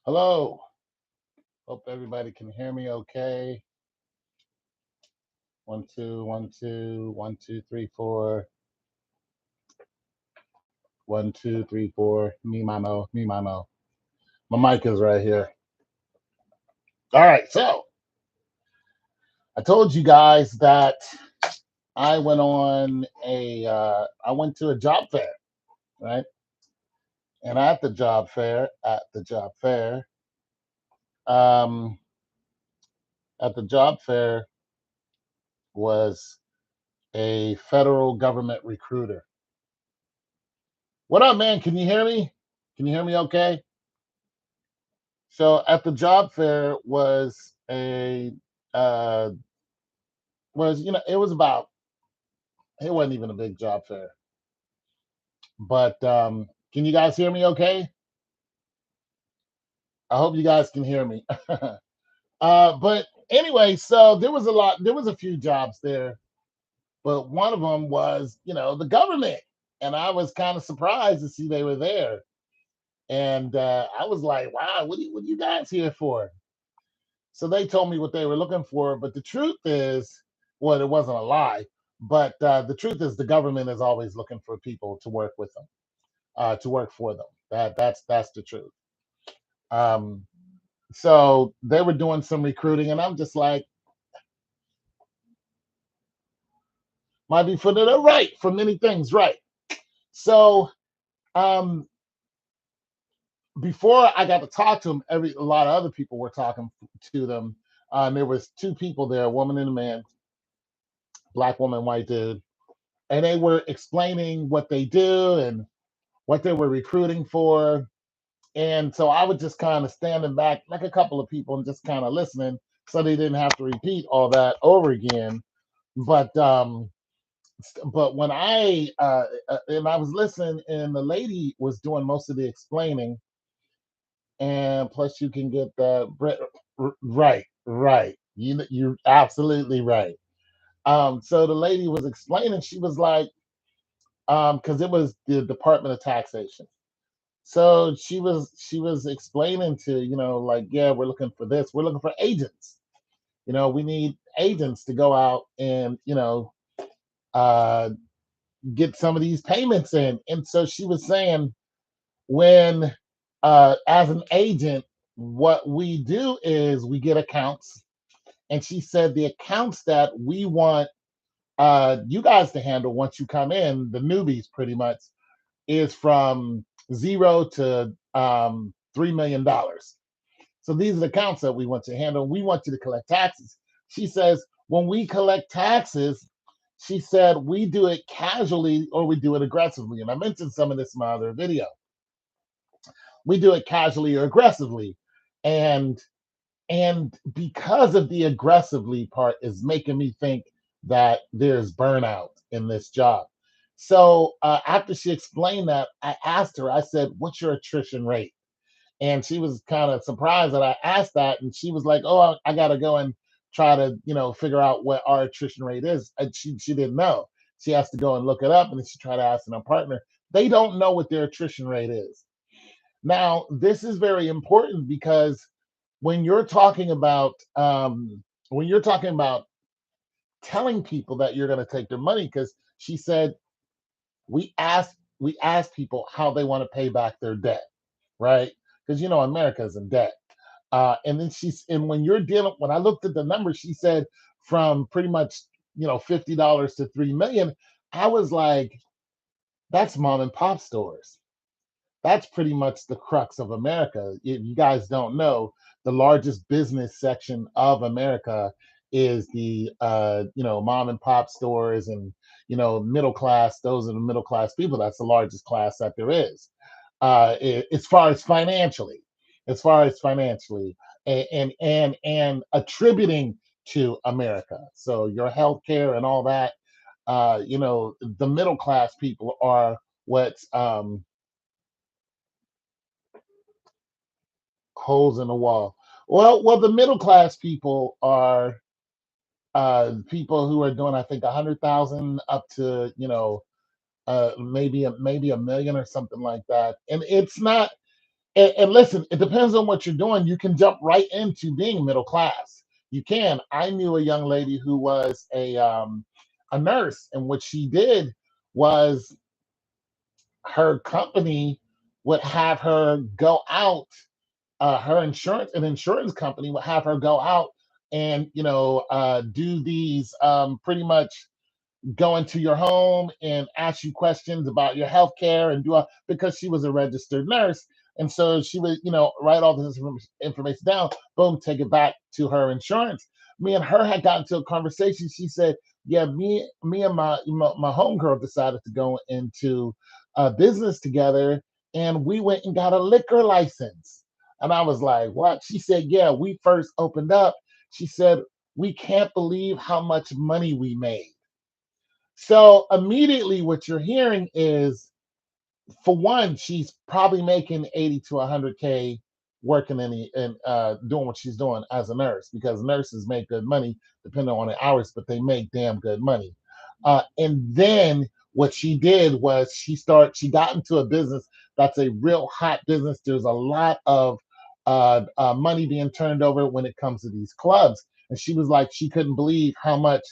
Hello. Hope everybody can hear me okay. 1, 2, 1, 2, 1, 2, 3, 4. 1, 2, 3, 4. Me, my mo, me, my mo. My mic is right here. All right. So I told you guys that I went to a job fair, right? And um, at the job fair was a federal government recruiter. What up, man? Can you hear me? Can you hear me okay? So at the job fair uh it was about, it wasn't even a big job fair. But can you guys hear me okay? I hope you guys can hear me. But anyway, so there was a few jobs there, but one of them was, the government. And I was kind of surprised to see they were there. And I was like, wow, what are you guys here for? So they told me what they were looking for, but the truth is, well, it wasn't a lie, but the truth is the government is always looking for people to work with them, to work for them. That's the truth. Um, so they were doing some recruiting, and I'm just like, might be for the right for many things, right? So um, before I got to talk to them, a lot of other people were talking to them. There was two people there, a woman and a man, black woman, white dude, and they were explaining what they do and what they were recruiting for. And so I was just kind of standing back, like a couple of people, and just kind of listening, so they didn't have to repeat all that over again. But when I was listening, and the lady was doing most of the explaining, and plus you can get the right, right. You're absolutely right. So the lady was explaining. She was like, because it was the Department of Taxation. So she was explaining to, like, yeah, we're looking for this. We're looking for agents. We need agents to go out and, uh, get some of these payments in. And so she was saying, when as an agent, what we do is we get accounts. And she said the accounts that we want you guys to handle once you come in, the newbies pretty much, is from 0 to $3 million. So these are the accounts that we want to handle. We want you to collect taxes. She says, when we collect taxes, she said, we do it casually or we do it aggressively. And I mentioned some of this in my other video. We do it casually or aggressively. And because of the aggressively part is making me think that there's burnout in this job. So after she explained that, I asked her, I said, what's your attrition rate? And she was kind of surprised that I asked that. And she was like, oh, I got to go and try to, figure out what our attrition rate is. And she didn't know. She has to go and look it up. And then she tried to ask her partner. They don't know what their attrition rate is. Now, this is very important because when you're talking about when you're talking about telling people that you're going to take their money, because she said we asked people how they want to pay back their debt, right? Because America is in debt. And when you're dealing, when I looked at the numbers, she said from pretty much $50 to 3 million. I was like, that's mom and pop stores. That's pretty much the crux of America. If you guys don't know, the largest business section of America is the mom and pop stores, and middle class. Those are the middle class people. That's the largest class that there is, as far as financially, and attributing to America. So your healthcare and all that. The middle class people are what's holes in the wall. Well, the middle class people are people who are doing, I think, 100,000 up to maybe a million or something like that. And it's not. And listen, it depends on what you're doing. You can jump right into being middle class. You can. I knew a young lady who was a nurse, and what she did was her company would have her go out. Her insurance, an insurance company would have her go out and do these pretty much go into your home and ask you questions about your health care and because she was a registered nurse. And so she would, write all this information down, boom, take it back to her insurance. Me and her had gotten to a conversation. She said, yeah, me and my homegirl decided to go into business together, and we went and got a liquor license. And I was like, what? She said, yeah, we first opened up. She said, we can't believe how much money we made. So immediately, what you're hearing is, for one, she's probably making 80 to 100K working doing what she's doing as a nurse, because nurses make good money depending on the hours, but they make damn good money. And then what she did was she got into a business that's a real hot business. There's a lot of money being turned over when it comes to these clubs. And she was like, she couldn't believe how much,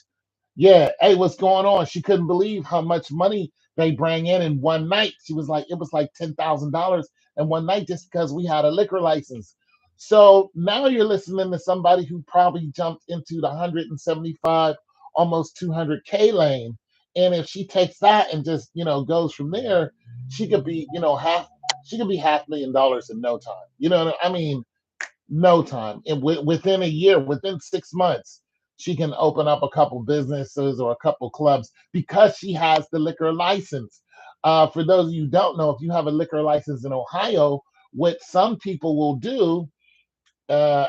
yeah, hey, what's going on? She couldn't believe how much money they bring in one night. She was like, it was like $10,000 in one night just because we had a liquor license. So now you're listening to somebody who probably jumped into the 175, almost 200K lane. And if she takes that and just, goes from there, she could be, she could be $500,000 in no time. You know what I mean? No time. And within a year, within 6 months, she can open up a couple businesses or a couple clubs because she has the liquor license. For those of you who don't know, if you have a liquor license in Ohio, what some people will do, uh,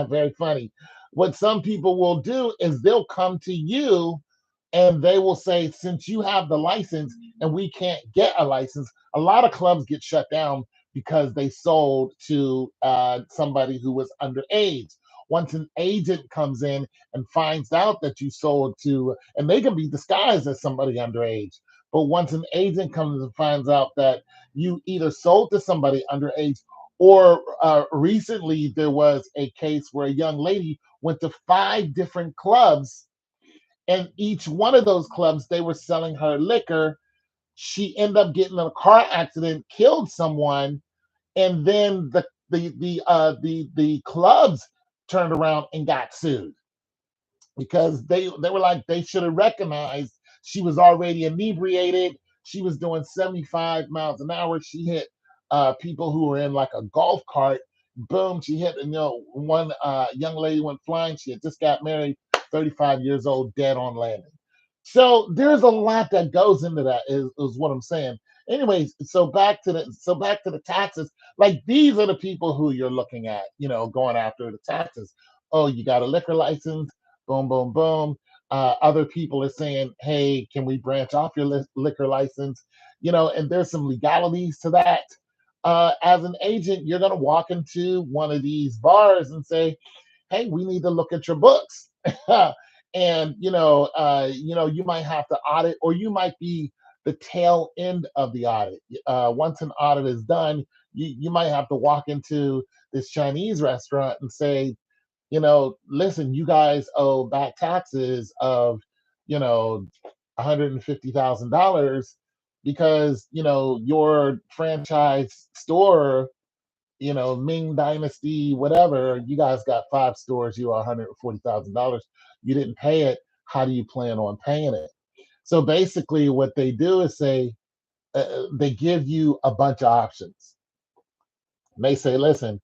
very funny. What some people will do is they'll come to you and they will say, since you have the license and we can't get a license, a lot of clubs get shut down because they sold to somebody who was underage. Once an agent comes in and finds out that you sold to, and they can be disguised as somebody underage, but once an agent comes and finds out that you either sold to somebody underage, or recently there was a case where a young lady went to 5 different clubs, and each one of those clubs they were selling her liquor. She ended up getting in a car accident, killed someone, and then the clubs turned around and got sued because they were like, they should have recognized she was already inebriated. She was doing 75 miles an hour. She hit people who were in like a golf cart. Boom, she hit, one young lady went flying. She had just got married, 35 years old, dead on landing. So there's a lot that goes into that, is what I'm saying. Anyways, back to the taxes. Like, these are the people who you're looking at, going after the taxes. Oh, you got a liquor license, boom, boom, boom. Other people are saying, hey, can we branch off your liquor license? And there's some legalities to that. As an agent, you're going to walk into one of these bars and say, hey, we need to look at your books. And you might have to audit, or you might be the tail end of the audit. Once an audit is done, you might have to walk into this Chinese restaurant and say, listen, you guys owe back taxes of, $150,000 because, your franchise store, Ming Dynasty, whatever, you guys got 5 stores, you owe $140,000. You didn't pay it. How do you plan on paying it? So basically, what they do is say, they give you a bunch of options. And they say, listen,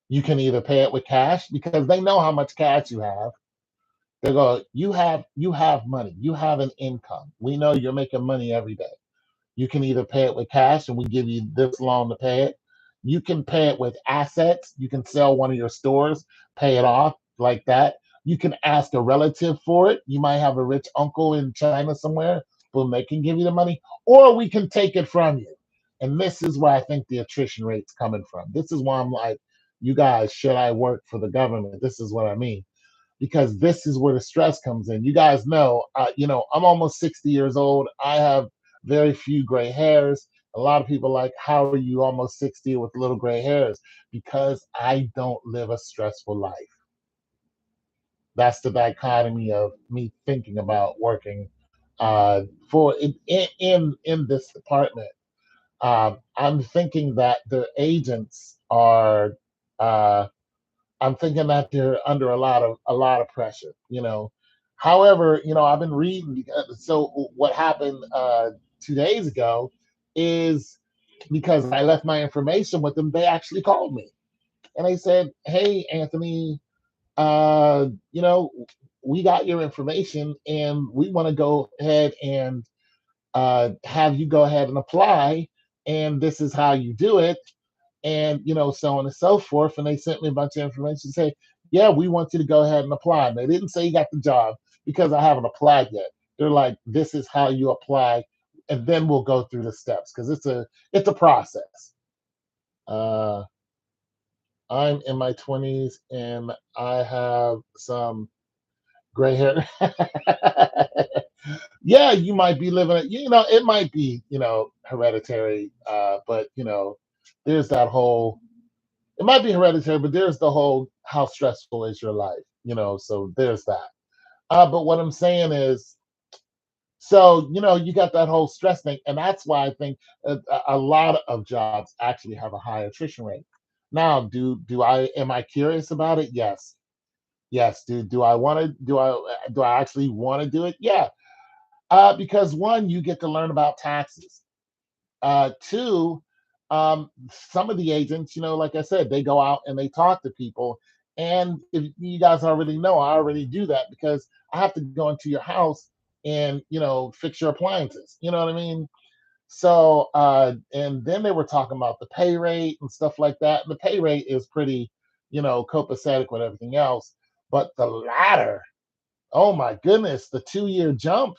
you can either pay it with cash because they know how much cash you have. They go, you have money, you have an income. We know you're making money every day. You can either pay it with cash and we give you this loan to pay it. You can pay it with assets. You can sell one of your stores, pay it off like that. You can ask a relative for it. You might have a rich uncle in China somewhere, boom, they can give you the money, or we can take it from you. And this is where I think the attrition rate's coming from. This is why I'm like, you guys, should I work for the government? This is what I mean, because this is where the stress comes in. You guys know, I'm almost 60 years old. I have very few gray hairs. A lot of people like, how are you almost 60 with little gray hairs? Because I don't live a stressful life. That's the dichotomy of me thinking about working for in this department. I'm thinking that the agents are. Uh, I'm thinking that they're under a lot of pressure. However, I've been reading. So what happened 2 days ago is because I left my information with them. They actually called me and they said, "Hey, Anthony, uh, you know, we got your information and we want to go ahead and have you go ahead and apply. And this is how you do it, and so on and so forth." And they sent me a bunch of information to say, "Yeah, we want you to go ahead and apply." And they didn't say you got the job because I haven't applied yet. They're like, "This is how you apply, and then we'll go through the steps because it's a process." Uh, I'm in my 20s and I have some gray hair. Yeah, you might be living it. It might be hereditary, but there's that whole it might be hereditary, but there's the whole how stressful is your life, so there's that. But what I'm saying is, so you got that whole stress thing, and that's why I think a lot of jobs actually have a high attrition rate. Now, do I am I curious about it? Yes, yes. Do I want to do I actually want to do it? Yeah, because one, you get to learn about taxes. Two, some of the agents, like I said, they go out and they talk to people. And if you guys already know, I already do that because I have to go into your house and, fix your appliances. You know what I mean? So, and then they were talking about the pay rate and stuff like that. The pay rate is pretty, copacetic with everything else. But the latter, oh my goodness, the 2 year jump,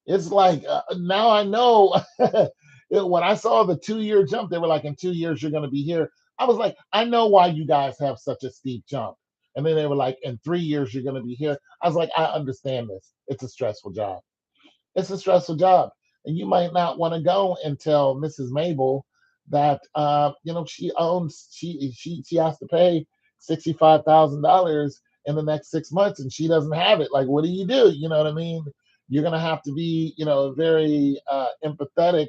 it's like now I know. When I saw the 2 year jump, they were like, "In 2 years, you're going to be here." I was like, "I know why you guys have such a steep jump." And then they were like, "In 3 years, you're going to be here." I was like, "I understand this. It's a stressful job. It's a stressful job, and you might not want to go and tell Mrs. Mabel that she has to pay $65,000 in the next 6 months, and she doesn't have it. Like, what do you do? You know what I mean? You're gonna have to be, very empathetic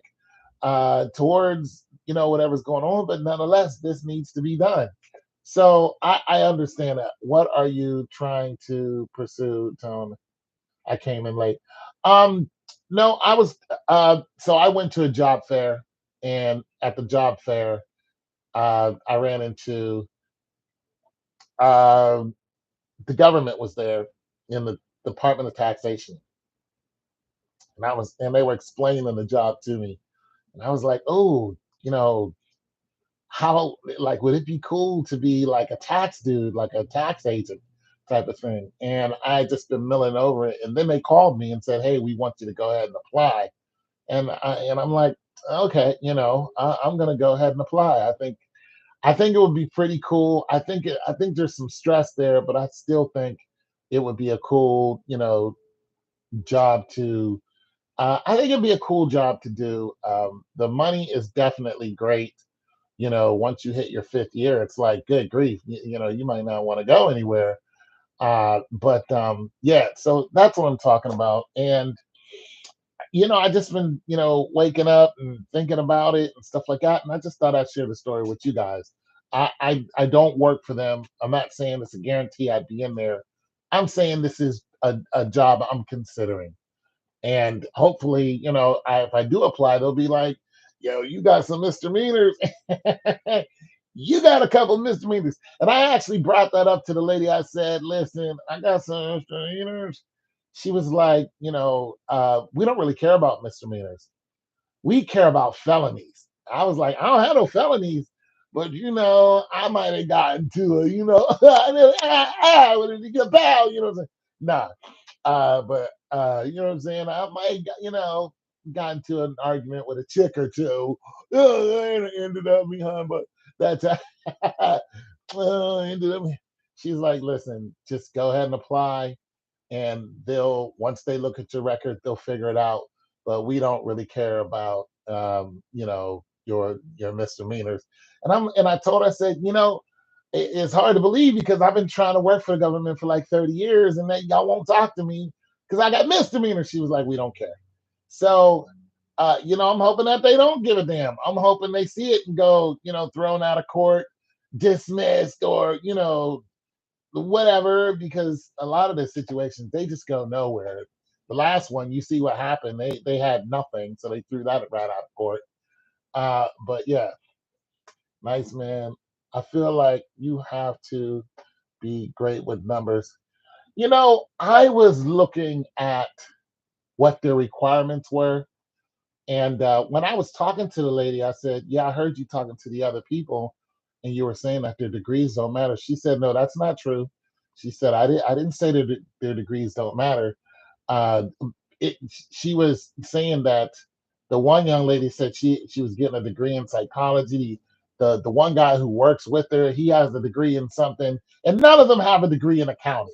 towards whatever's going on, but nonetheless, this needs to be done. So I understand that. What are you trying to pursue, Tone? I came in late. Um, no, I was so I went to a job fair, and at the job fair, I ran into uh, the government was there in the Department of Taxation, and they were explaining the job to me, and I was like, "Oh, you know, how like would it be cool to be like a tax dude, like a tax agent type of thing?" And I just been milling over it, and then they called me and said, "Hey, we want you to go ahead and apply." And I'm like, okay, I'm gonna go ahead and apply. I think it would be pretty cool. I think there's some stress there, but I still think it would be a cool, job to. I think it'd be a cool job to do. The money is definitely great. Once you hit your fifth year, it's like, good grief, you might not want to go anywhere. But yeah, so that's what I'm talking about. And I just been, waking up and thinking about it and stuff like that. And I just thought I'd share the story with you guys. I don't work for them. I'm not saying it's a guarantee I'd be in there. I'm saying this is a job I'm considering. And hopefully, if I do apply, they'll be like, "Yo, you got some misdemeanors." You got a couple misdemeanors. And I actually brought that up to the lady. I said, "Listen, I got some misdemeanors." She was like, "We don't really care about misdemeanors. We care about felonies." I was like, "I don't have no felonies, but I might have gotten to it, what did you get bow? You know what I'm saying? Nah. But you know what I'm saying? I might got into an argument with a chick or two. It ended up behind, but that's ended up. She's like, "Listen, just go ahead and apply, and they'll once they look at your record, they'll figure it out." but we don't really care about your misdemeanors. And I told her, I said, it's hard to believe because I've been trying to work for the government for like 30 years and y'all won't talk to me because I got misdemeanors. She was like, we don't care. So, I'm hoping that they don't give a damn. I'm hoping they see it and go, thrown out of court, dismissed, or, whatever, because a lot of the situations, they just go nowhere. The last one, you see what happened. They had nothing, so they threw that right out of court. But yeah, nice man. I feel like you have to be great with numbers. I was looking at what their requirements were. And when I was talking to the lady, I said, yeah, I heard you talking to the other people and you were saying that their degrees don't matter. She said, no, that's not true. She said, I didn't say their degrees don't matter. Uh, it, she was saying that the one young lady said she was getting a degree in psychology. The one guy who works with her, he has a degree in something, and none of them have a degree in accounting.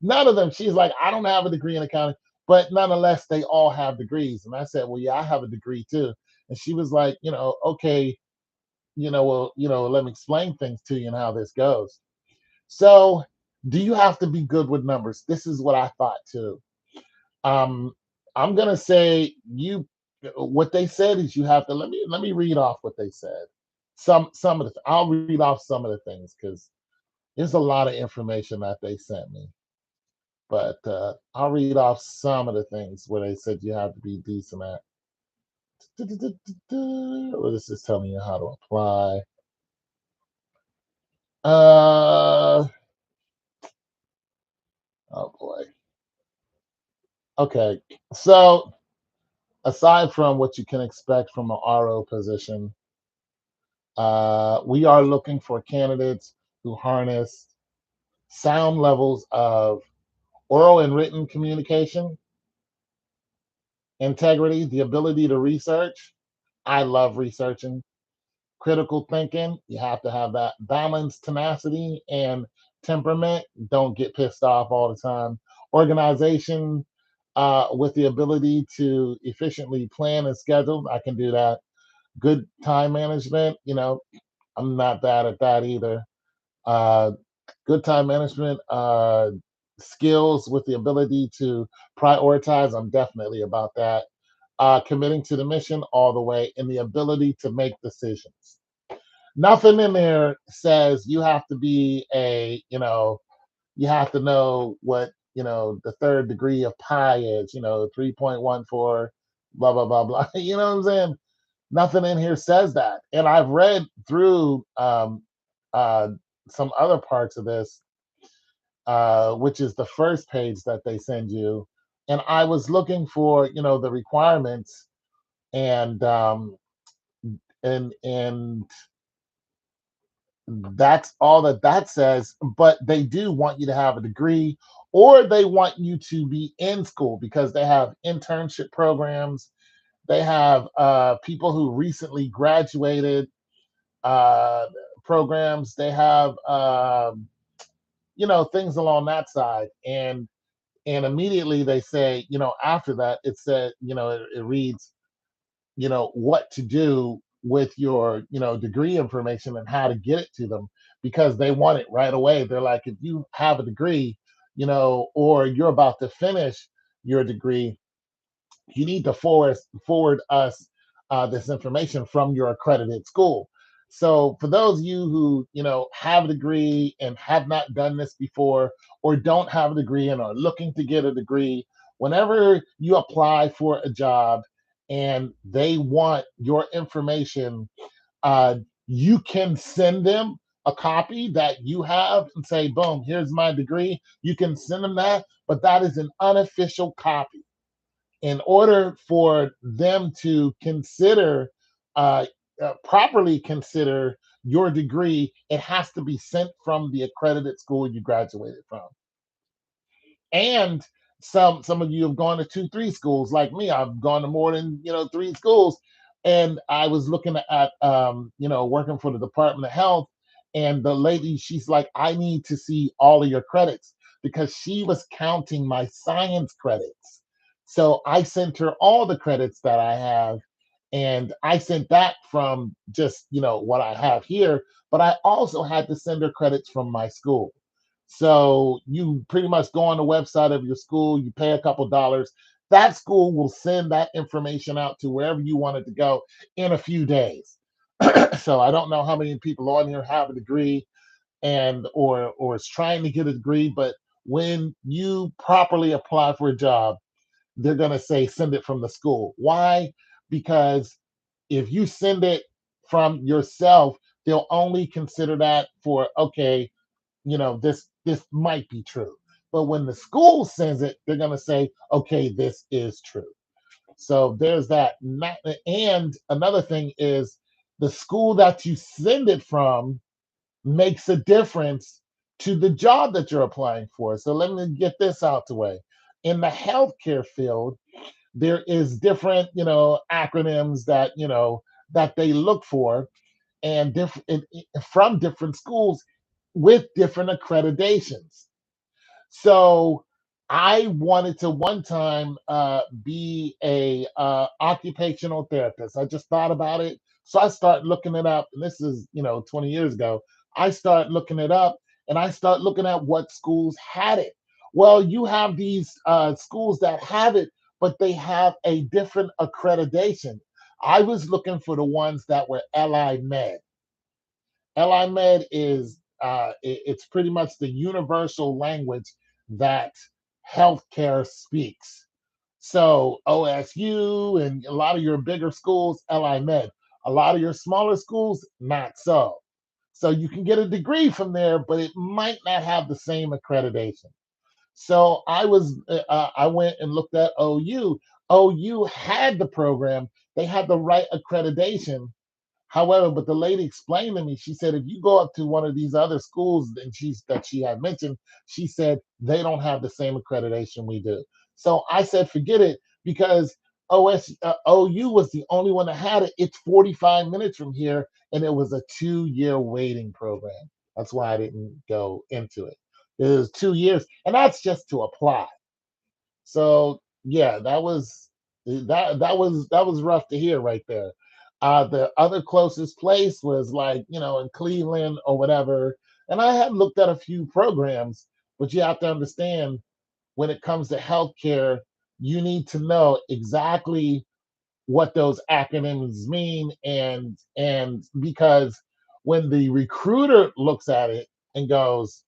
None of them. She's like, I don't have a degree in accounting, but nonetheless, they all have degrees. And I said, well, yeah, I have a degree too. And she was like, okay, well, let me explain things to you and how this goes. So, do you have to be good with numbers? This is what I thought too. Um, I'm gonna say you. What they said is you have to. Let me read off what they said. Some of the. I'll read off some of the things because there's a lot of information that they sent me. But I'll read off some of the things where they said you have to be decent at. Well, this is telling you how to apply. Uh, oh boy. Okay, so aside from what you can expect from an RO position, we are looking for candidates who harness sound levels of oral and written communication, integrity, the ability to research. I love researching. Critical thinking, you have to have that balance, tenacity, and temperament. Don't get pissed off all the time. Organization, with the ability to efficiently plan and schedule. I can do that. Good time management, I'm not bad at that either. Uh, Good time management, skills with the ability to prioritize. I'm definitely about that. Committing to the mission all the way, and the ability to make decisions. Nothing in there says you have to be you have to know what, the third degree of pi is, 3.14, blah, blah, blah, blah. You know what I'm saying? Nothing in here says that. And I've read through uh, some other parts of this, which is the first page that they send you. And I was looking for, the requirements and and that's all that says. But they do want you to have a degree, or they want you to be in school because they have internship programs. They have people who recently graduated, uh, programs. They have things along that side, and immediately they say, after that it said, it reads, what to do with your, degree information and how to get it to them because they want it right away. They're like, if you have a degree, or you're about to finish your degree, you need to forward us this information from your accredited school. So for those of you who have a degree and have not done this before, or don't have a degree and are looking to get a degree, whenever you apply for a job and they want your information, uh, you can send them a copy that you have and say, boom, here's my degree. You can send them that, but that is an unofficial copy. In order for them to properly consider your degree, it has to be sent from the accredited school you graduated from. And some of you have gone to 2, 3 schools like me. I've gone to more than 3 schools, and I was looking at working for the Department of Health, and the lady, she's like, I need to see all of your credits because she was counting my science credits So I sent her all the credits that I have, and I sent that from just, what I have here, but I also had to send her credits from my school. So you pretty much go on the website of your school, you pay a couple dollars. That school will send that information out to wherever you want it to go in a few days. So I don't know how many people on here have a degree and or is trying to get a degree, but when you properly apply for a job, they're going to say send it from the school. Why? Because if you send it from yourself, they'll only consider that for, okay, this might be true. But when the school sends it, they're going to say, okay, this is true. So there's that. And another thing is the school that you send it from makes a difference to the job that you're applying for. So let me get this out the way. In the healthcare field, there is different, acronyms that, that they look for, and different from different schools with different accreditations. So I wanted to one time be a occupational therapist. I just thought about it, so I started looking it up. And this is 20 years ago. I started looking it up, and I start looking at what schools had it. Well, you have these schools that have it, but they have a different accreditation. I was looking for the ones that were LI Med. LI Med is it's pretty much the universal language that healthcare speaks. So OSU and a lot of your bigger schools, LI Med. A lot of your smaller schools, not so. So you can get a degree from there, but it might not have the same accreditation. So I went and looked at OU. OU had the program, they had the right accreditation. However, but the lady explained to me, she said, if you go up to one of these other schools that she had mentioned, she said they don't have the same accreditation we do. So I said, forget it, because OU was the only one that had it. It's 45 minutes from here, and it was a 2-year waiting program. That's why I didn't go into it. It was 2 years, and that's just to apply. So yeah, that was rough to hear right there. The other closest place was like, in Cleveland or whatever. And I had looked at a few programs, but you have to understand when it comes to healthcare, you need to know exactly what those acronyms mean, and because when the recruiter looks at it and goes,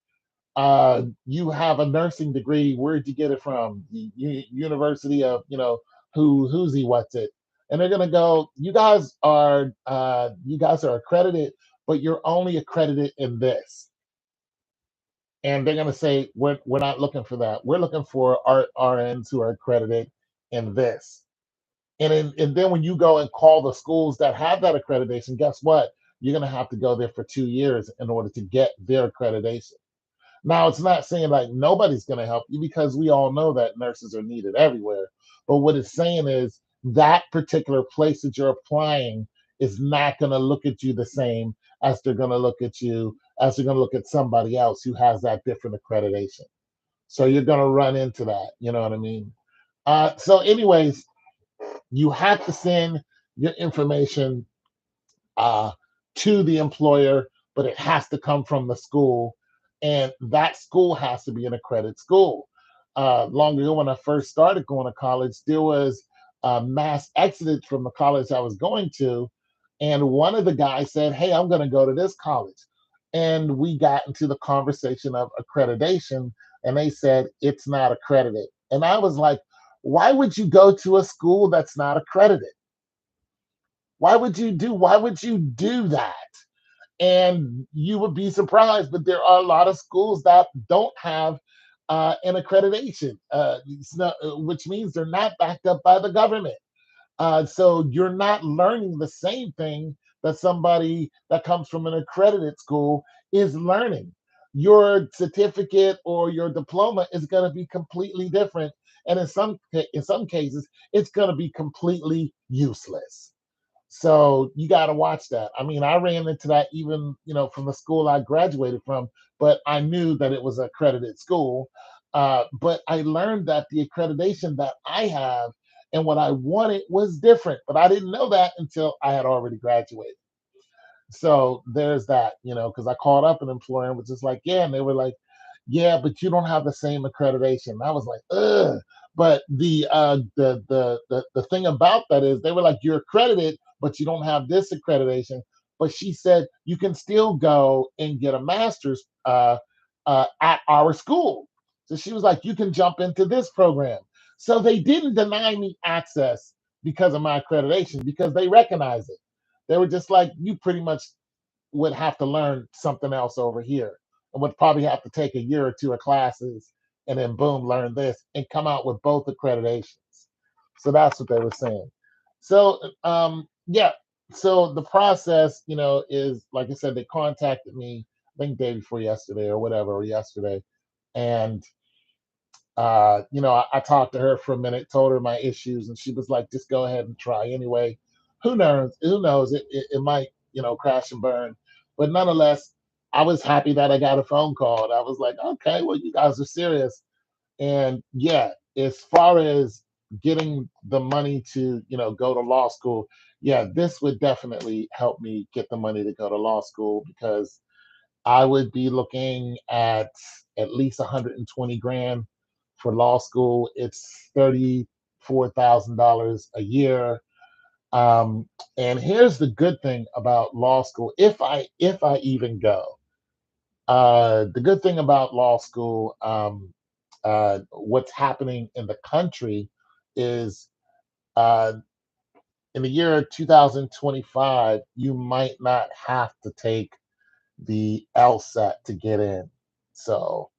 you have a nursing degree. Where'd you get it from? The University of, who's he, what's it? And they're gonna go, you guys are accredited, but you're only accredited in this. And they're gonna say, we're not looking for that. We're looking for RNs who are accredited in this. And then when you go and call the schools that have that accreditation, guess what? You're gonna have to go there for 2 years in order to get their accreditation. Now, it's not saying like nobody's going to help you, because we all know that nurses are needed everywhere. But what it's saying is that particular place that you're applying is not going to look at you the same as they're going to look at you, as they're going to look at somebody else who has that different accreditation. So you're going to run into that. You know what I mean? So, anyways, you have to send your information uh, to the employer, but it has to come from the school, and that school has to be an accredited school. Long ago, when I first started going to college, there was a mass exodus from the college I was going to, and one of the guys said, "Hey, I'm going to go to this college," and we got into the conversation of accreditation, and they said it's not accredited, and I was like, "Why would you go to a school that's not accredited? Why would you do that?" And you would be surprised, but there are a lot of schools that don't have an accreditation, which means they're not backed up by the government. So you're not learning the same thing that somebody that comes from an accredited school is learning. Your certificate or your diploma is going to be completely different, and in some cases, it's going to be completely useless. So you got to watch that. I mean, I ran into that even, from the school I graduated from, but I knew that it was an accredited school. But I learned that the accreditation that I have and what I wanted was different, but I didn't know that until I had already graduated. So there's that, because I called up an employer and was just like, yeah, and they were like, yeah, but you don't have the same accreditation. And I was like, ugh. But the thing about that is they were like, you're accredited, but you don't have this accreditation. But she said you can still go and get a master's at our school. So she was like, you can jump into this program. So they didn't deny me access because of my accreditation because they recognize it. They were just like, you pretty much would have to learn something else over here and would probably have to take a year or two of classes and then boom, learn this and come out with both accreditations. So that's what they were saying. So yeah. So the process, is like I said, they contacted me, I think day before yesterday or whatever, or yesterday. And I talked to her for a minute, told her my issues, and she was like, just go ahead and try anyway. Who knows? Who knows? It might, crash and burn. But nonetheless, I was happy that I got a phone call. And I was like, okay, well, you guys are serious. And yeah, as far as getting the money to, go to law school, yeah, this would definitely help me get the money to go to law school because I would be looking at least 120 grand for law school. It's $34,000 a year. And here's the good thing about law school. If I even go, the good thing about law school, what's happening in the country is uh, in the year 2025, you might not have to take the LSAT to get in. So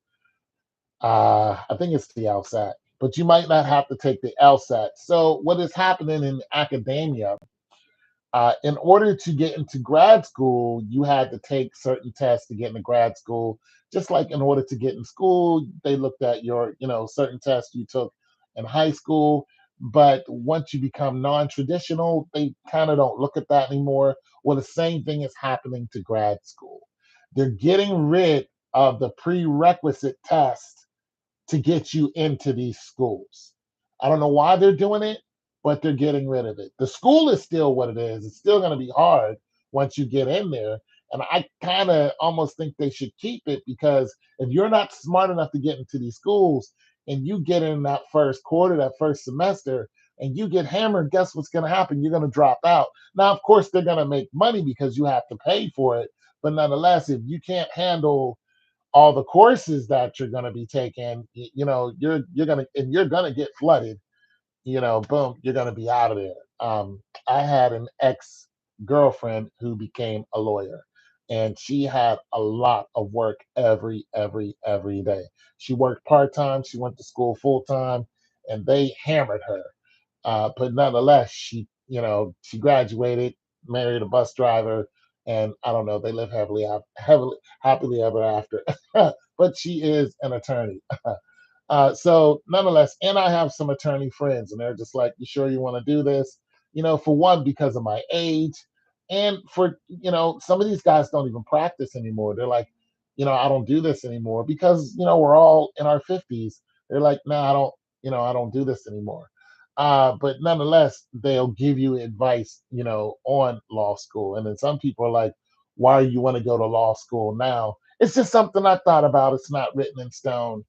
I think it's the LSAT, but you might not have to take the LSAT. So what is happening in academia? In order to get into grad school, you had to take certain tests to get into grad school. Just like in order to get in school, they looked at your, certain tests you took in high school. But once you become non-traditional, they kind of don't look at that anymore. Well, the same thing is happening to grad school. They're getting rid of the prerequisite test to get you into these schools. I don't know why they're doing it, but they're getting rid of it. The school is still what it is. It's still going to be hard once you get in there. And I kind of almost think they should keep it because if you're not smart enough to get into these schools and you get in that first quarter, that first semester, and you get hammered, guess what's going to happen? You're going to drop out. Now, of course, they're going to make money because you have to pay for it. But nonetheless, if you can't handle all the courses that you're going to be taking, you're going to get flooded. Boom, you're going to be out of there. I had an ex girlfriend who became a lawyer, and she had a lot of work every day. She worked part time. She went to school full time, and they hammered her. But nonetheless, she graduated, married a bus driver, and I don't know, they live happily ever after. But she is an attorney. So nonetheless, and I have some attorney friends, and they're just like, "You sure you want to do this?" For one, because of my age, and for some of these guys don't even practice anymore. They're like, I don't do this anymore because we're all in our 50s. They're like, no, I don't do this anymore. But nonetheless, they'll give you advice, on law school. And then some people are like, why do you want to go to law school now? It's just something I thought about. It's not written in stone,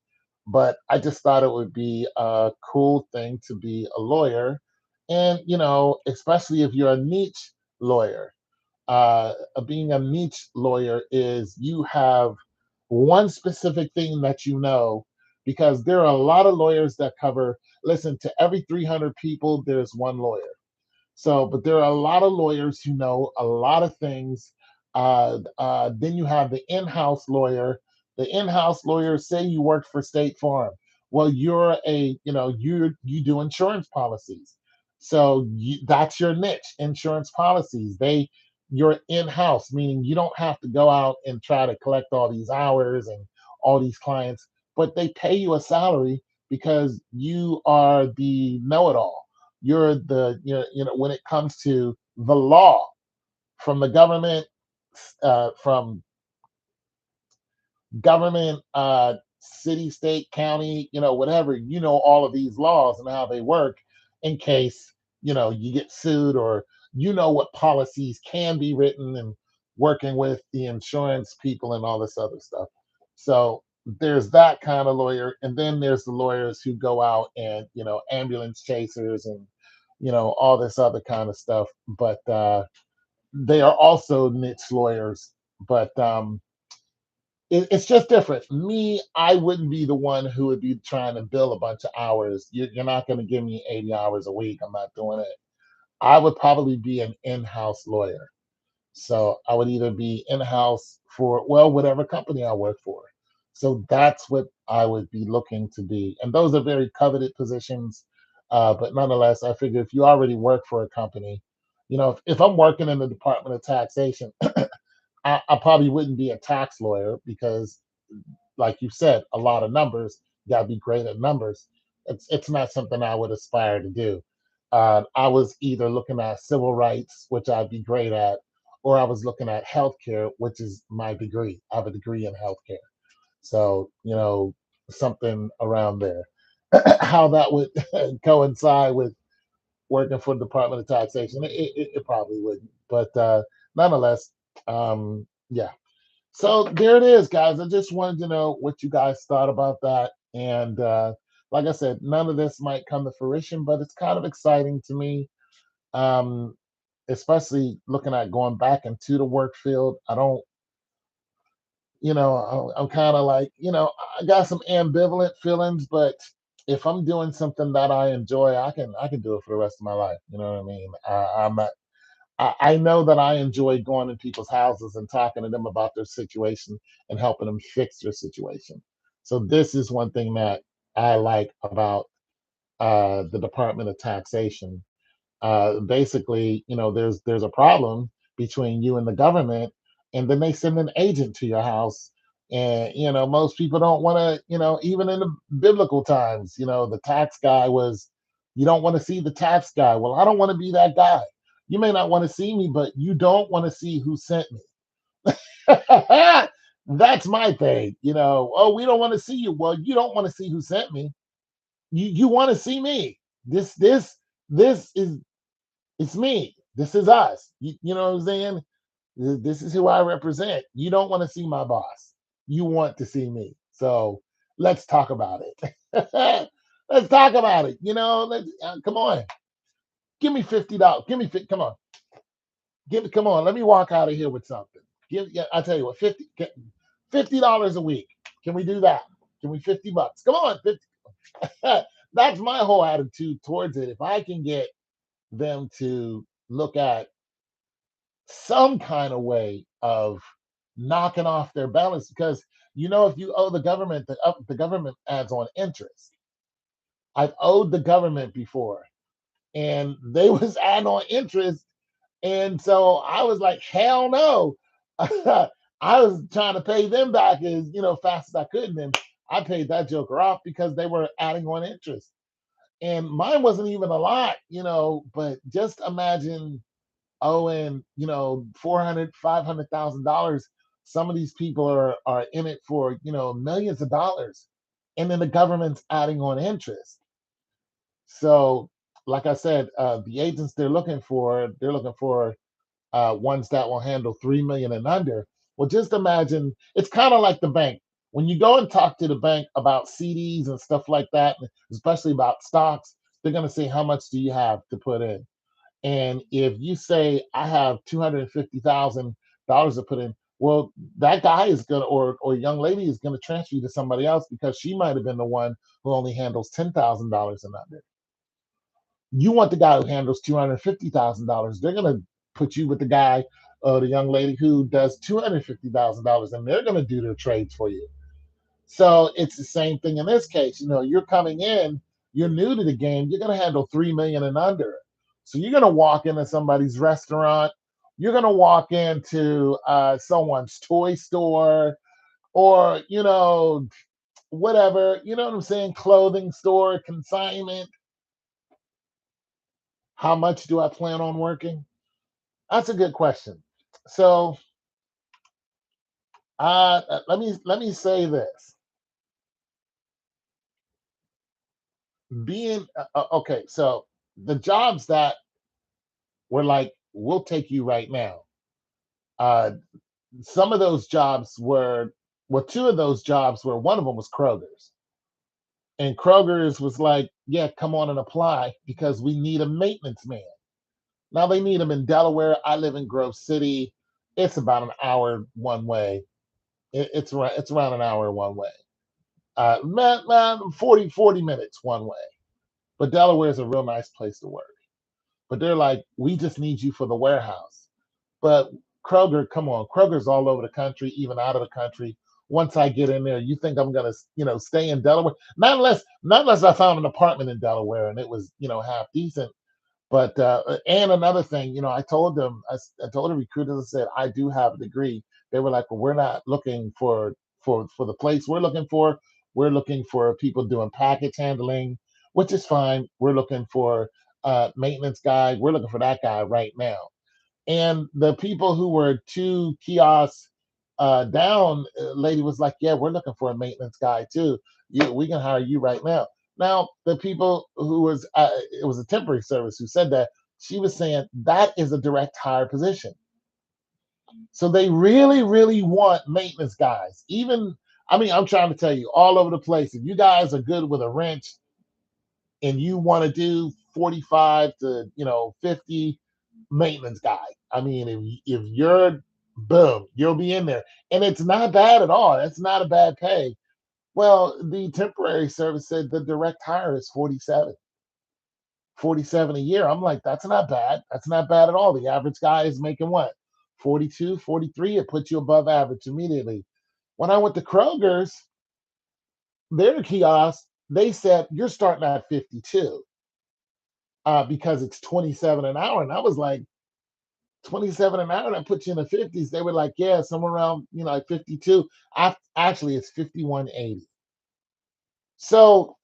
but I just thought it would be a cool thing to be a lawyer. And, especially if you're a niche lawyer, being a niche lawyer is you have one specific thing that because there are a lot of lawyers that cover, listen, to every 300 people, there's one lawyer. So, but there are a lot of lawyers who know a lot of things. Then you have the in-house lawyer. The in-house lawyer, say you work for State Farm. Well, you do insurance policies. So that's your niche, insurance policies. You're in-house, meaning you don't have to go out and try to collect all these hours and all these clients, but they pay you a salary because you are the know-it-all. You're the when it comes to the law from the government, from government city, state, county, whatever, all of these laws and how they work in case, you get sued, or what policies can be written, and working with the insurance people and all this other stuff. So there's that kind of lawyer. And then there's the lawyers who go out and, ambulance chasers and, all this other kind of stuff. But they are also niche lawyers. But it's just different. Me, I wouldn't be the one who would be trying to bill a bunch of hours. You're not going to give me 80 hours a week. I'm not doing it. I would probably be an in-house lawyer. So I would either be in-house for, well, whatever company I work for. So that's what I would be looking to be. And those are very coveted positions. But nonetheless, I figure if you already work for a company, if I'm working in the Department of Taxation, I probably wouldn't be a tax lawyer because, like you said, a lot of numbers. You got to be great at numbers. It's not something I would aspire to do. I was either looking at civil rights, which I'd be great at, or I was looking at healthcare, which is my degree. I have a degree in healthcare, so something around there. How that would coincide with working for the Department of Taxation, it probably wouldn't. But nonetheless, yeah. So there it is, guys. I just wanted to know what you guys thought about that. And like I said, none of this might come to fruition, but it's kind of exciting to me, um, especially looking at going back into the work field. I don't, I'm kind of like, I got some ambivalent feelings, but if I'm doing something that I enjoy, I can do it for the rest of my life. You know what I mean? I'm not I know that I enjoy going in people's houses and talking to them about their situation and helping them fix their situation. So this is one thing that I like about the Department of Taxation. Basically, there's a problem between you and the government, and then they send an agent to your house. And most people don't want to. Even in the biblical times, the tax guy was. You don't want to see the tax guy. Well, I don't want to be that guy. You may not want to see me, but you don't want to see who sent me. That's my thing. Oh, we don't want to see you. Well, you don't want to see who sent me. You want to see me. This is it's me. This is us. You know what I'm saying? This is who I represent. You don't want to see my boss. You want to see me. So let's talk about it. Let's talk about it. Come on. Give me $50. Give me come on. Come on. Let me walk out of here with something. Yeah, I tell you what, $50 a week. Can we do that? Can we $50? Come on, 50. That's my whole attitude towards it. If I can get them to look at some kind of way of knocking off their balance, because if you owe the government, the government adds on interest. I've owed the government before, and they was adding on interest, and so I was like, hell no. I was trying to pay them back as fast as I could, and then I paid that joker off because they were adding on interest, and mine wasn't even a lot, but just imagine owing, 400, $500,000. Some of these people are in it for, millions of dollars. And then the government's adding on interest. So, like I said, the agents they're looking for ones that will handle 3 million and under. Well, just imagine it's kind of like the bank. When you go and talk to the bank about CDs and stuff like that, especially about stocks, they're going to say, how much do you have to put in? And if you say I have $250,000 to put in, well, that guy is gonna, or young lady is gonna transfer you to somebody else because she might have been the one who only handles $10,000 and under. You want the guy who handles $250,000. They're gonna put you with the guy, the young lady who does $250,000, and they're gonna do their trades for you. So it's the same thing in this case. You're coming in, you're new to the game, you're going to handle 3 million and under. So you're going to walk into somebody's restaurant, you're going to walk into someone's toy store, or, whatever, you know what I'm saying? Clothing store, consignment. How much do I plan on working? That's a good question. So let me say this. being okay. So the jobs that were like, we'll take you right now. Uh, some of those jobs were, well, two of those jobs were, one of them was Kroger's. And Kroger's was like, yeah, come on and apply because we need a maintenance man. Now they need them in Delaware. I live in Grove City. It's about an hour one way. It's around an hour one way. 40 minutes one way. But Delaware is a real nice place to work. But they're like, we just need you for the warehouse. But Kroger, come on, Kroger's all over the country, even out of the country. Once I get in there, you think I'm gonna, stay in Delaware? Not unless I found an apartment in Delaware and it was, half decent. But and another thing, I told them, I told the recruiters, I said I do have a degree. They were like, well, we're not looking for the place we're looking for. We're looking for people doing package handling, which is fine. We're looking for maintenance guy. We're looking for that guy right now. And the people who were two kiosks down, lady was like, "Yeah, we're looking for a maintenance guy too. We can hire you right now." Now, the people who was it was a temporary service who said that, she was saying that is a direct hire position. So they really, really want maintenance guys. Even, I mean, I'm trying to tell you, all over the place. If you guys are good with a wrench and you want to do 45 to 50, maintenance guy. I mean, if you're, boom, you'll be in there, and it's not bad at all. That's not a bad pay. Well, the temporary service said the direct hire is 47 a year. I'm like, that's not bad. That's not bad at all. The average guy is making what? 42, 43. It puts you above average immediately. When I went to Kroger's, their kiosk, they said you're starting at 52 because it's 27 an hour. And I was like, 27 an hour, that puts you in the 50s. They were like, yeah, somewhere around, like 52. Actually, it's 51.80. So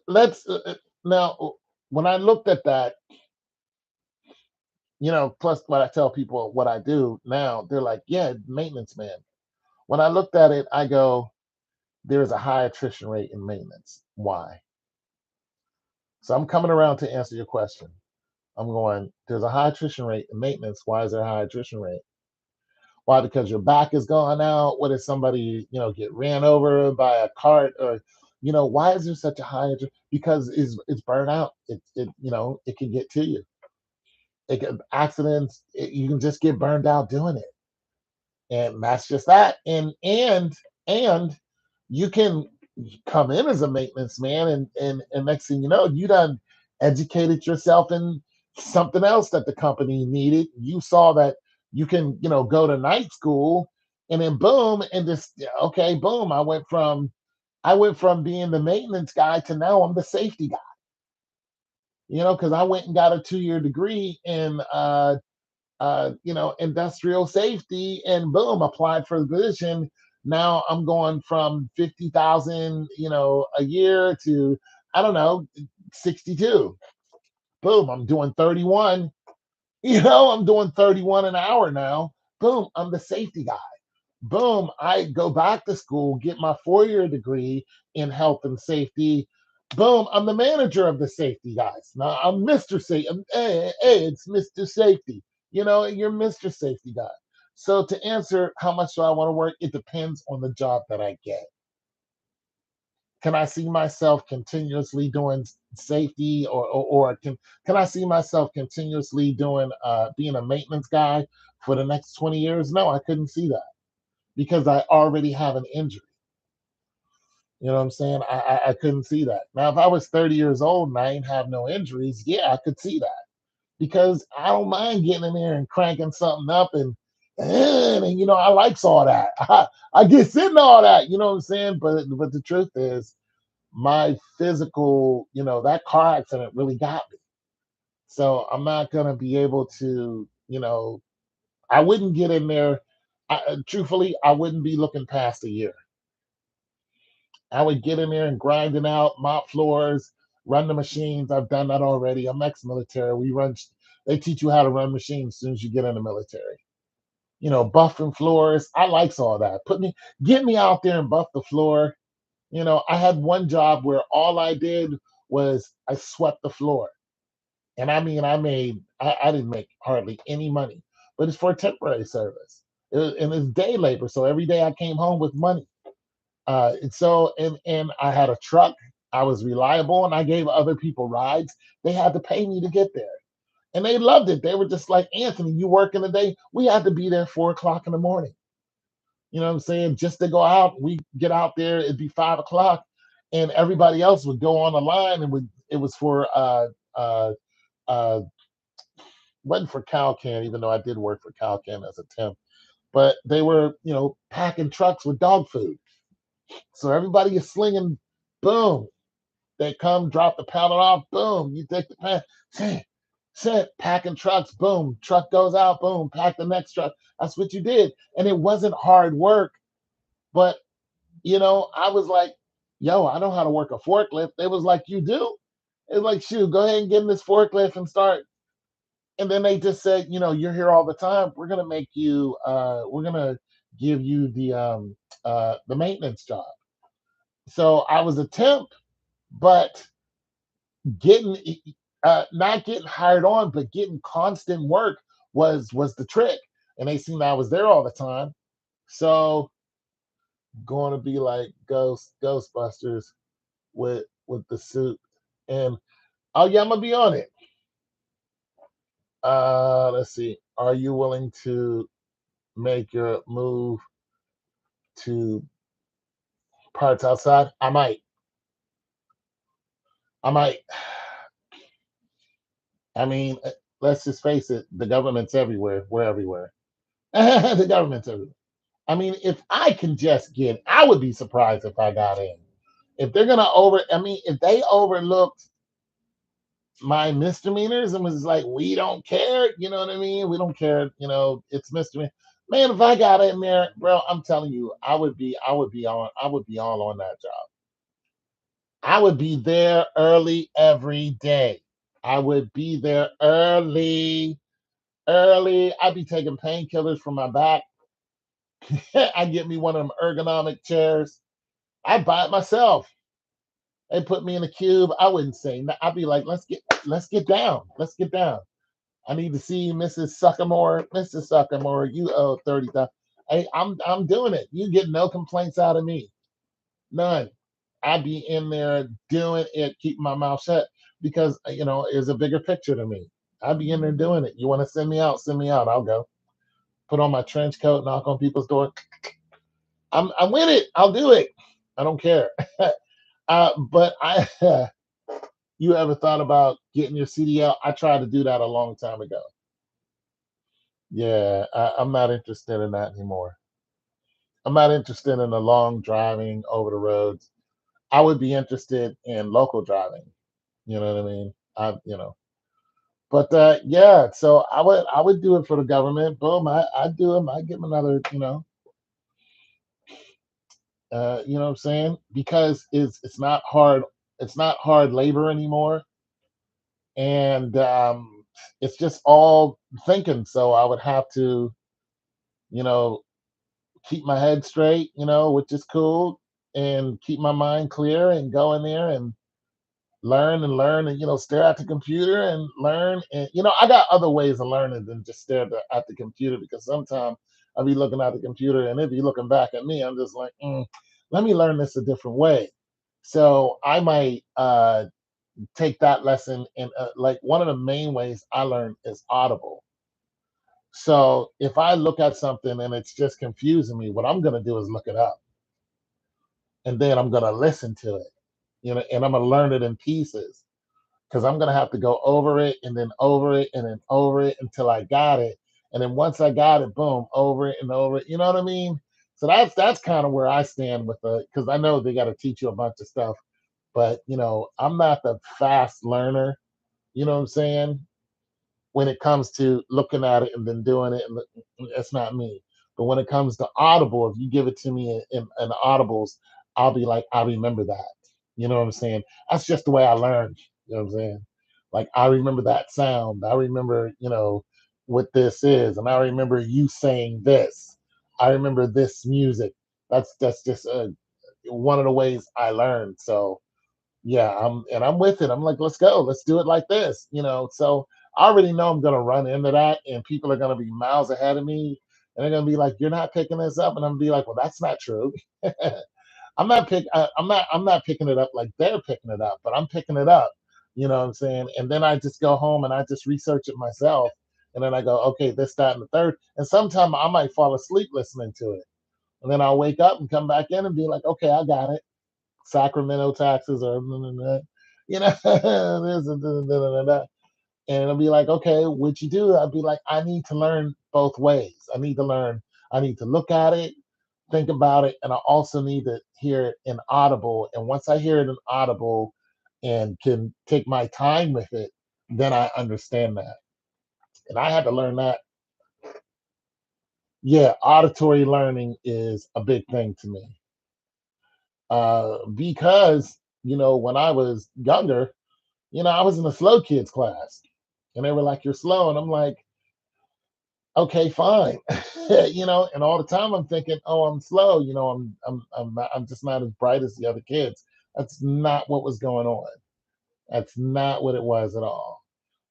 let's now, when I looked at that, plus what I tell people what I do now, they're like, yeah, maintenance man. When I looked at it, I go, there's a high attrition rate in maintenance. Why? So I'm coming around to answer your question. I'm going, there's a high attrition rate in maintenance. Why is there a high attrition rate? Why? Because your back is gone out. What if somebody, get ran over by a cart, or, why is there such a high? Because it's burnout. It can get to you. It can, accidents. You can just get burned out doing it, and that's just that. And you can come in as a maintenance man, and next thing you know, you done educated yourself in something else that the company needed. You saw that you can, go to night school, and then boom, and just, okay, boom. I went from being the maintenance guy to now I'm the safety guy. Because I went and got a 2-year degree in industrial safety, and boom, applied for the position. Now I'm going from 50,000, a year to, I don't know, 62. Boom, I'm doing 31. I'm doing 31 an hour now. Boom, I'm the safety guy. Boom, I go back to school, get my 4-year degree in health and safety. Boom, I'm the manager of the safety guys. Now I'm Mr. Safety. Hey, it's Mr. Safety. You're Mr. Safety guy. So to answer how much do I want to work, it depends on the job that I get. Can I see myself continuously doing safety, or can I see myself continuously doing being a maintenance guy for the next 20 years? No, I couldn't see that because I already have an injury. You know what I'm saying? I couldn't see that. Now, if I was 30 years old and I ain't have no injuries, yeah, I could see that because I don't mind getting in there and cranking something up, and I likes all that. I get sitting all that. You know what I'm saying? But the truth is, my physical, that car accident really got me. So I'm not gonna be able to, I wouldn't get in there. Truthfully, I wouldn't be looking past a year. I would get in there and grind it out, mop floors, run the machines. I've done that already. I'm ex-military. They teach you how to run machines as soon as you get in the military. Buffing floors. I likes all that. Get me out there and buff the floor. I had one job where all I did was I swept the floor. And I mean, I didn't make hardly any money, but it's for temporary service. And it's day labor. So every day I came home with money. And I had a truck. I was reliable and I gave other people rides. They had to pay me to get there. And they loved it. They were just like, Anthony, you work in the day. We had to be there 4 o'clock in the morning. You know what I'm saying? Just to go out, we get out there, it'd be 5 o'clock, and everybody else would go on the line and it was for uh uh wasn't for Calcan, even though I did work for Calcan as a temp, but they were, packing trucks with dog food. So everybody is slinging, boom. They come, drop the pallet off, boom. You take the pan, sit, packing trucks, boom. Truck goes out, boom. Pack the next truck. That's what you did. And it wasn't hard work, but I was like, yo, I know how to work a forklift. They was like, you do? It was like, shoot, go ahead and get in this forklift and start. And then they just said, you're here all the time. We're gonna give you the maintenance job. So I was a temp, but getting not getting hired on, but getting constant work was the trick. And they seen that I was there all the time. So going to be like Ghostbusters with the suit. And oh yeah, I'm gonna be on it. Let's see. Are you willing to make your move to parts outside? I might. I mean, let's just face it. The government's everywhere. We're everywhere. The government's everywhere. I mean, if I can just get, I would be surprised if I got in. If they're gonna I mean, if they overlooked my misdemeanors and was like, we don't care, you know what I mean? We don't care, it's misdemeanor. Man, if I got in there, bro, I'm telling you, I would be all on that job. I would be there early every day. I would be there early, early. I'd be taking painkillers for my back. I'd get me one of them ergonomic chairs. I'd buy it myself. They put me in a cube. I wouldn't say. I'd be like, let's get down. Let's get down. I need to see Mrs. Suckamore. Mrs. Suckamore, you owe 30,000. Hey, I'm doing it. You get no complaints out of me. None. I'd be in there doing it, keeping my mouth shut because it's a bigger picture to me. I'd be in there doing it. You want to send me out? Send me out. I'll go. Put on my trench coat, knock on people's door. I'm with it. I'll do it. I don't care. But you ever thought about getting your CDL? I tried to do that a long time ago. Yeah, I'm not interested in that anymore. I'm not interested in the long driving over the roads. I would be interested in local driving. You know what I mean? But yeah, so I would do it for the government. Boom, I'd do it. I'd give them another, you know what I'm saying? Because it's not hard. It's not hard labor anymore, and it's just all thinking. So I would have to, you know, keep my head straight, which is cool, and keep my mind clear and go in there and learn and stare at the computer and learn. And I got other ways of learning than just stare at the computer, because sometimes I'll be looking at the computer and if you looking back at me, I'm just like, let me learn this a different way. So I might take that lesson, and like one of the main ways I learn is Audible. So if I look at something and it's just confusing me, what I'm going to do is look it up, and then I'm going to listen to it, and I'm going to learn it in pieces, because I'm going to have to go over it and then over it and then over it until I got it. And then once I got it, boom, over it and over it. You know what I mean? So that's kind of where I stand with it, because I know they got to teach you a bunch of stuff, but I'm not the fast learner. You know what I'm saying? When it comes to looking at it and then doing it, and it's not me. But when it comes to Audible, if you give it to me in Audibles, I'll be like, I remember that. You know what I'm saying? That's just the way I learned. You know what I'm saying? Like, I remember that sound. I remember, what this is, and I remember you saying this. I remember this music. That's just one of the ways I learned. So yeah, I'm with it. I'm like, let's go, let's do it like this, So I already know I'm gonna run into that, and people are gonna be miles ahead of me, and they're gonna be like, "You're not picking this up," and I'm gonna be like, "Well, that's not true." I'm not picking it up like they're picking it up, but I'm picking it up. You know what I'm saying? And then I just go home and I just research it myself, and then I go, okay, this, that, and the third. And sometimes I might fall asleep listening to it, and then I'll wake up and come back in and be like, okay, I got it. Sacramento taxes or this and and it'll be like, okay, what you do? I'll be like, I need to learn both ways. I need to learn. I need to look at it, think about it, and I also need to hear it in audible. And once I hear it in audible and can take my time with it, then I understand that. And I had to learn that. Yeah, auditory learning is a big thing to me. Because when I was younger, I was in the slow kids class, and they were like, "You're slow," and I'm like, "Okay, fine," And all the time I'm thinking, "Oh, I'm slow," I'm just not as bright as the other kids. That's not what was going on. That's not what it was at all.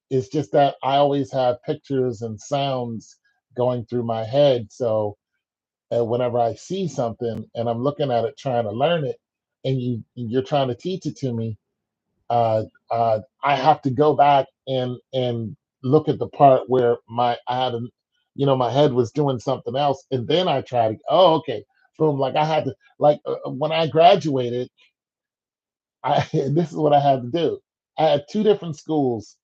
It's just that I always have pictures and sounds going through my head, so whenever I see something and I'm looking at it, trying to learn it, and you're trying to teach it to me, I have to go back and look at the part where my head was doing something else, and then I try to. Oh, okay, boom. Like I had to, like when I graduated, I this is what I had to do. I had two different schools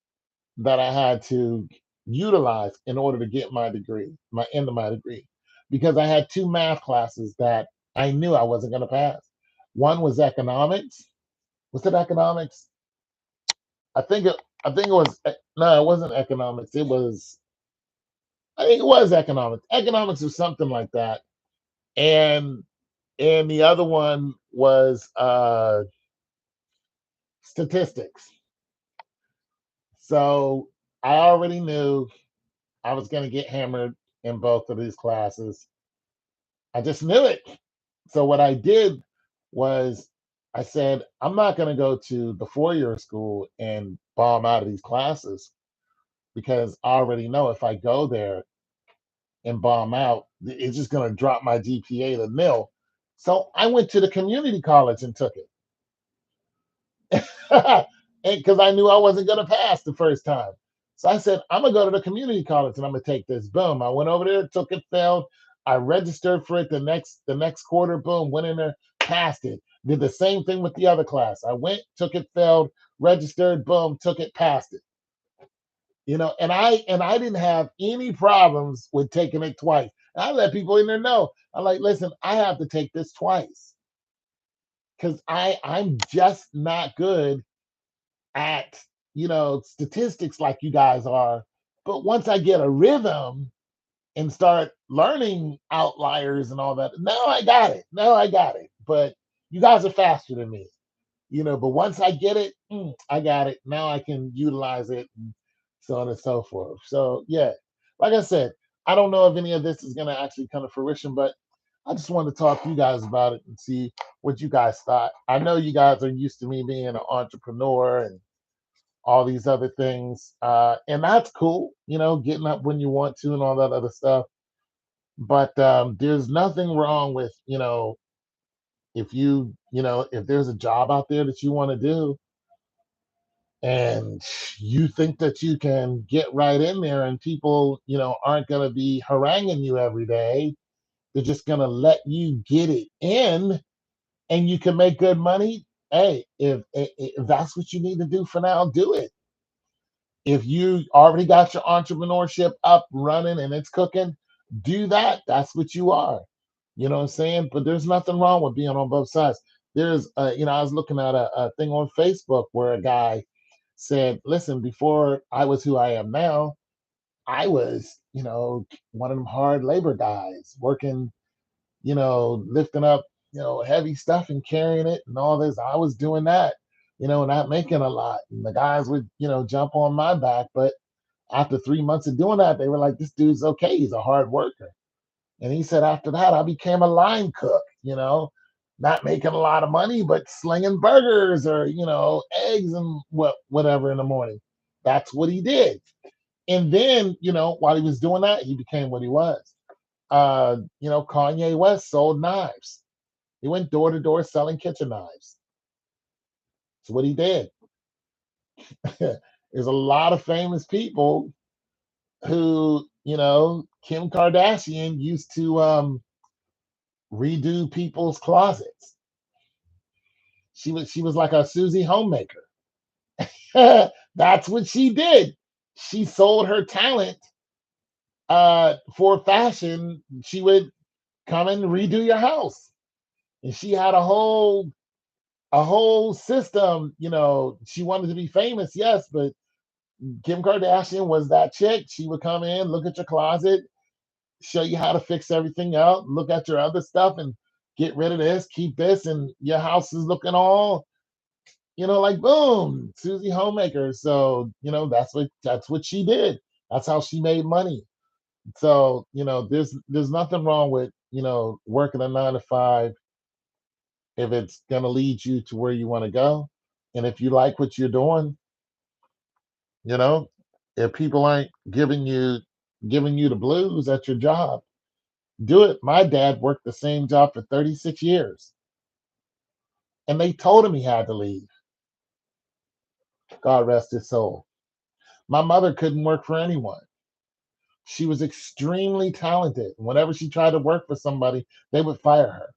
that I had to utilize in order to get my degree, my end of my degree, because I had two math classes that I knew I wasn't going to pass. One was economics. Was it economics? I think it. I think it was. No, it wasn't economics. It was. I think it was economics. Economics or something like that. And the other one was statistics. So I already knew I was going to get hammered in both of these classes. I just knew it. So what I did was I said, I'm not going to go to the 4 year school and bomb out of these classes because I already know if I go there and bomb out, it's just going to drop my GPA to nil. So I went to the community college and took it. Because I knew I wasn't going to pass the first time. So I said, I'm going to go to the community college and I'm going to take this. Boom. I went over there, took it, failed. I registered for it the next quarter. Boom, went in there, passed it. Did the same thing with the other class. I went, took it, failed, registered, boom, took it, passed it. And I didn't have any problems with taking it twice. And I let people in there know. I'm like, listen, I have to take this twice because I'm just not good at statistics like you guys are. But once I get a rhythm and start learning outliers and all that, now I got it. Now I got it. But you guys are faster than me. But once I get it, I got it. Now I can utilize it, and so on and so forth. So yeah, like I said, I don't know if any of this is going to actually come to fruition, but I just wanted to talk to you guys about it and see what you guys thought. I know you guys are used to me being an entrepreneur and all these other things, and that's cool. Getting up when you want to and all that other stuff. But there's nothing wrong with if there's a job out there that you want to do and you think that you can get right in there and people aren't going to be haranguing you every day, they're just going to let you get it in and you can make good money. Hey, if that's what you need to do for now, do it. If you already got your entrepreneurship up running and it's cooking, do that. That's what you are. You know what I'm saying? But there's nothing wrong with being on both sides. I was looking at a thing on Facebook where a guy said, listen, before I was who I am now, I was, one of them hard labor guys working, lifting up, heavy stuff and carrying it and all this. I was doing that, not making a lot. And the guys would, jump on my back. But after 3 months of doing that, they were like, this dude's okay. He's a hard worker. And he said, after that, I became a line cook, not making a lot of money, but slinging burgers or eggs and whatever in the morning. That's what he did. And then while he was doing that, he became what he was. Kanye West sold knives. He went door to door selling kitchen knives. That's what he did. There's a lot of famous people who, Kim Kardashian used to redo people's closets. She was like a Susie homemaker. That's what she did. She sold her talent for fashion. She would come and redo your house. And she had a whole system. She wanted to be famous, yes, but Kim Kardashian was that chick. She would come in, look at your closet, show you how to fix everything out, look at your other stuff and get rid of this, keep this, and your house is looking all, like boom, Susie Homemaker. So, that's what she did. That's how she made money. So, there's nothing wrong with, working a 9 to 5 if it's gonna lead you to where you want to go. And if you like what you're doing, you know, if people aren't giving you the blues at your job, do it. My dad worked the same job for 36 years, and they told him he had to leave. God rest his soul. My mother couldn't work for anyone. She was extremely talented. Whenever she tried to work for somebody, they would fire her.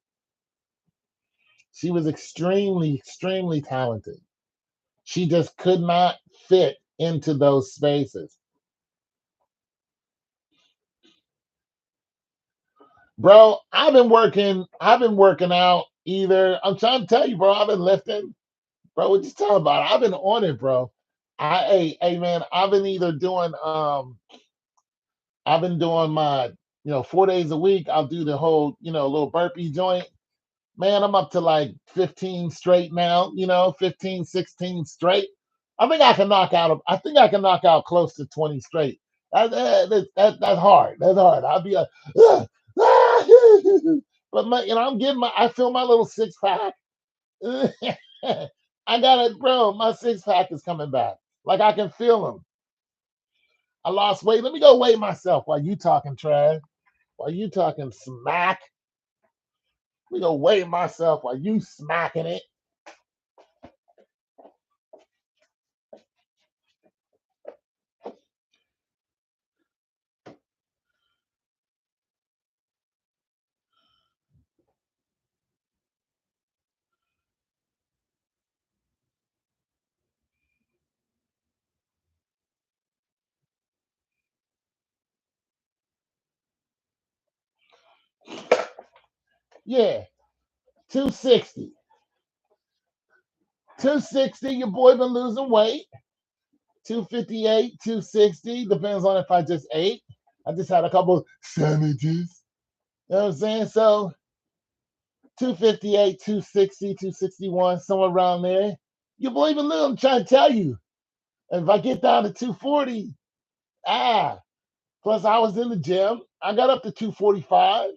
She was extremely, extremely talented. She just could not fit into those spaces. Bro, I've been working out either. I'm trying to tell you, bro, I've been lifting. Bro, what you talking about? I've been on it, bro. Hey man, I've been doing my, 4 days a week. I'll do the whole, little burpee joint. Man, I'm up to like 15 straight now, 15, 16 straight. I think I can knock out close to 20 straight. That's hard. That's hard. I'll be like, "Ugh, ah," but I feel my little six pack. I got it, bro. My six pack is coming back. Like I can feel them. I lost weight. Let me go weigh myself while you talking trash. While you talking smack. Let me go weigh myself while you smacking it. Yeah, 260. 260, your boy been losing weight. 258, 260. Depends on if I just ate. I just had a couple sandwiches. You know what I'm saying? So 258, 260, 261, somewhere around there. Your boy been little, I'm trying to tell you. And if I get down to 240, ah, plus I was in the gym. I got up to 245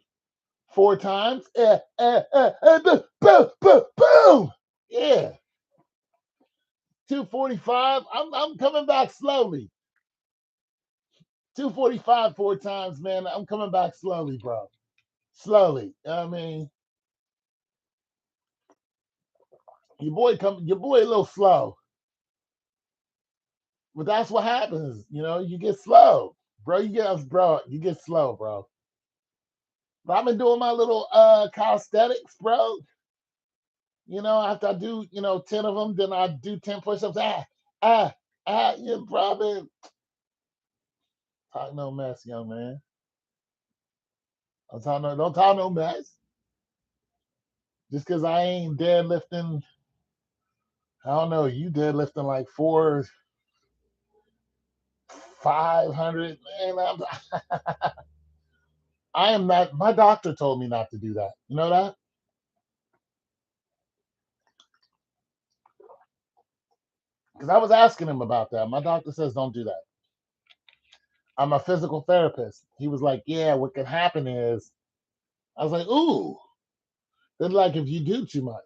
4 times. Boom, boom, boom. Yeah, 245. I'm coming back slowly. 245 4 times, man. I'm coming back slowly, bro. Slowly. I mean, your boy a little slow. But that's what happens. You get slow. You get slow, bro. But I've been doing my little calisthenics, bro. After I do, 10 of them, then I do 10 push-ups. Ah, yeah, bro. Talk no mess, young man. Don't talk no mess. Just because I ain't deadlifting, I don't know, you deadlifting like 500, man. I am not, my doctor told me not to do that. You know that? Because I was asking him about that. My doctor says don't do that. I'm a physical therapist. He was like, yeah, what could happen is, I was like, ooh, It's like if you do too much.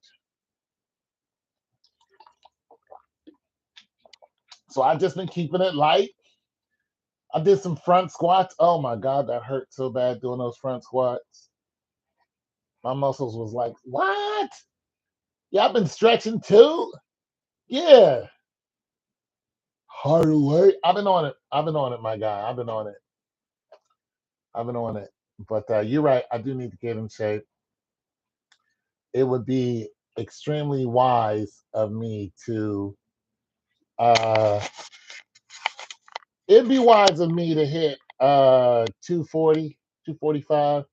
So I just been keeping it light. I did some front squats. Oh my God, that hurt so bad doing those front squats. My muscles was like, what? Yeah, I've been stretching too. Yeah. Harder way. I've been on it. I've been on it, my guy. I've been on it. I've been on it. But you're right. I do need to get in shape. It would be extremely wise of me to uh it'd be wise of me to hit 240, 245.